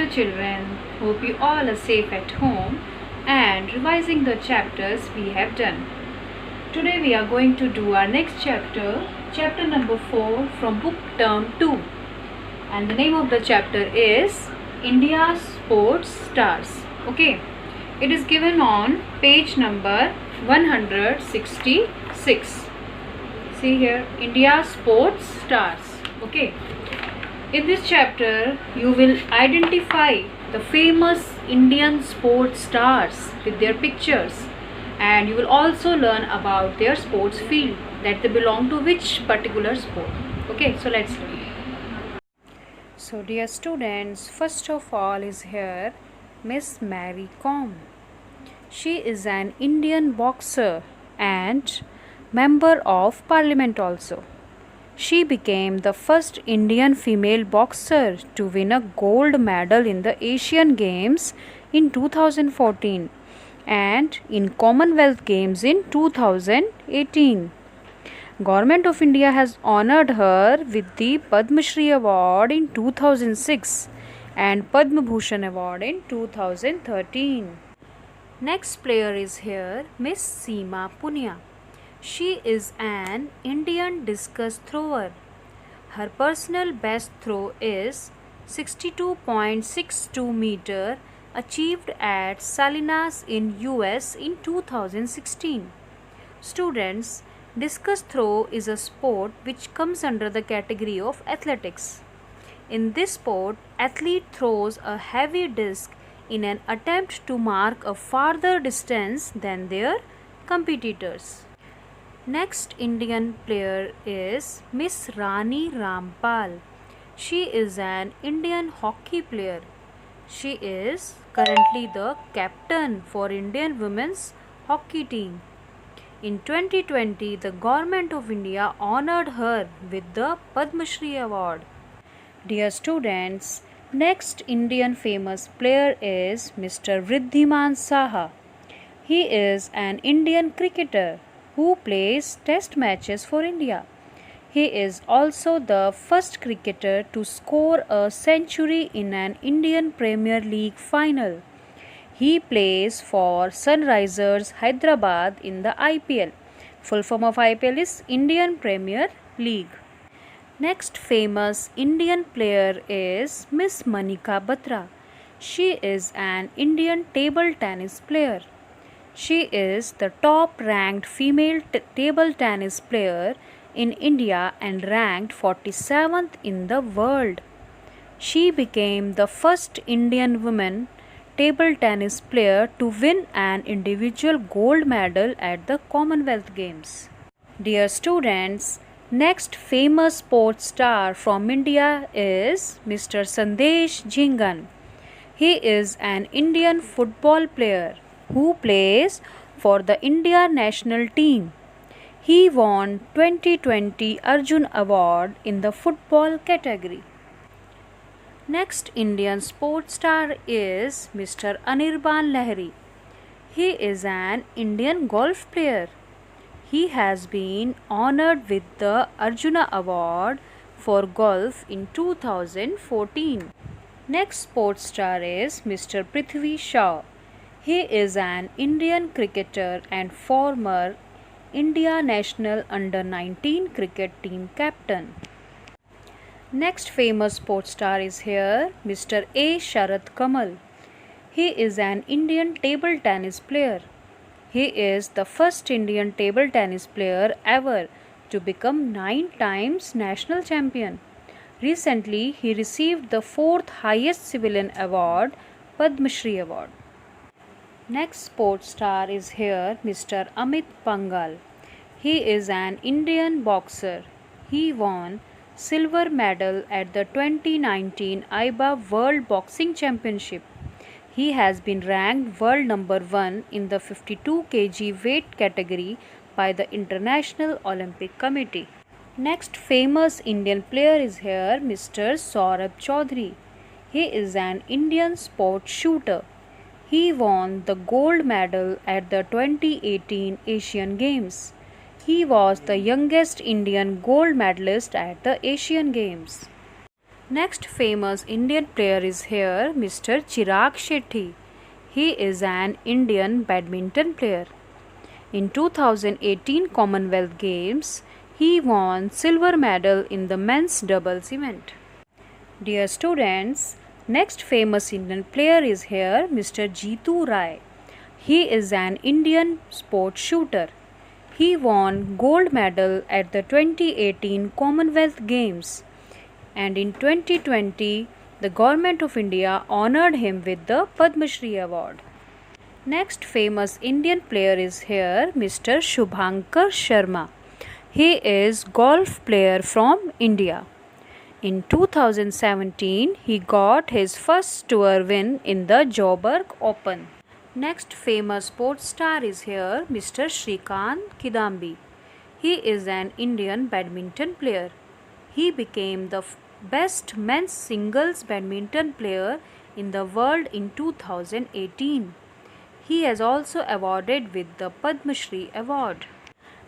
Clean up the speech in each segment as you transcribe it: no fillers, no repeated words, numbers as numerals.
children, hope you all are safe at home and revising the chapters we have done. Today we are going to do our next chapter, chapter number 4 from book term 2. And the name of the chapter is India's Sports Stars. Okay, it is given on page number 166. See here, India's Sports Stars. Okay. In this chapter, you will identify the famous Indian sports stars with their pictures, and you will also learn about their sports field, that they belong to which particular sport. Okay, so let's learn. So dear students, first of all is here Miss Mary Kom. She is an Indian boxer and member of Parliament also. She became the first Indian female boxer to win a gold medal in the Asian Games in 2014 and in Commonwealth Games in 2018. Government of India has honored her with the Padma Shri Award in 2006 and Padma Bhushan Award in 2013. Next player is here Miss Seema Punia. She is an Indian discus thrower. Her personal best throw is 62.62 meter achieved at Salinas in US in 2016. Students, discus throw is a sport which comes under the category of athletics. In this sport, athlete throws a heavy disc in an attempt to mark a farther distance than their competitors. Next Indian player is Miss Rani Rampal. She is an Indian hockey player. She is currently the captain for Indian women's hockey team. In 2020, the Government of India honored her with the Padma Shri Award. Dear students, next Indian famous player is Mr. Wriddhiman Saha. He is an Indian cricketer who plays test matches for India. He is also the first cricketer to score a century in an Indian Premier League final. He plays for Sunrisers Hyderabad in the IPL. Full form of IPL is Indian Premier League. Next famous Indian player is Miss Manika Batra. She is an Indian table tennis player. She is the top ranked female table tennis player in India and ranked 47th in the world. She became the first Indian woman table tennis player to win an individual gold medal at the Commonwealth Games. Dear students, next famous sports star from India is Mr. Sandesh Jhingan. He is an Indian football player who plays for the India national team. He won 2020 Arjun Award in the football category. Next Indian sports star is Mr. Anirban Lahiri. He is an Indian golf player. He has been honored with the Arjuna Award for golf in 2014. Next sports star is Mr. Prithvi Shaw. He is an Indian cricketer and former India national under-19 cricket team captain. Next famous sports star is here Mr. A. Sharath Kamal. He is an Indian table tennis player. He is the first Indian table tennis player ever to become 9 times national champion. Recently, he received the 4th highest civilian award, Padma Shri Award. Next sports star is here Mr. Amit Pangal. He is an Indian boxer. He won silver medal at the 2019 IBA World Boxing Championship. He has been ranked world number 1 in the 52 kg weight category by the International Olympic Committee. Next famous Indian player is here Mr. Saurabh Chaudhary. He is an Indian sport shooter. He won the gold medal at the 2018 Asian Games. He was the youngest Indian gold medalist at the Asian Games. Next famous Indian player is here Mr. Chirag Shetty. He is an Indian badminton player. In 2018 Commonwealth Games, he won silver medal in the men's doubles event. Dear students, next famous Indian player is here Mr. Jeetu Rai. He is an Indian sport shooter. He won gold medal at the 2018 Commonwealth Games, and in 2020 the Government of India honored him with the Padma Shri award. Next famous Indian player is here Mr. Shubhankar Sharma. He is golf player from India. In 2017 he got his first tour win in the Joburg Open. Next famous sports star is here Mr. Shrikant Kidambi. He is an Indian badminton player. He became the best men's singles badminton player in the world in 2018. He is also awarded with the Padma Shri award.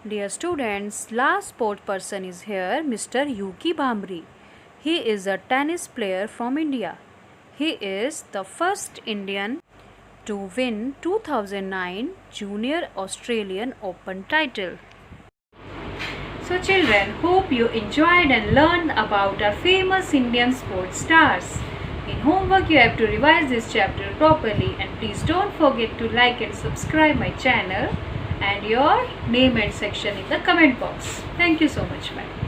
Dear students, last sport person is here Mr. Yuki Bhamri. He is a tennis player from India. He is the first Indian to win 2009 Junior Australian Open title. So children, hope you enjoyed and learned about our famous Indian sports stars. In homework you have to revise this chapter properly, and please don't forget to like and subscribe my channel and your name and section in the comment box. Thank you so much. Bye.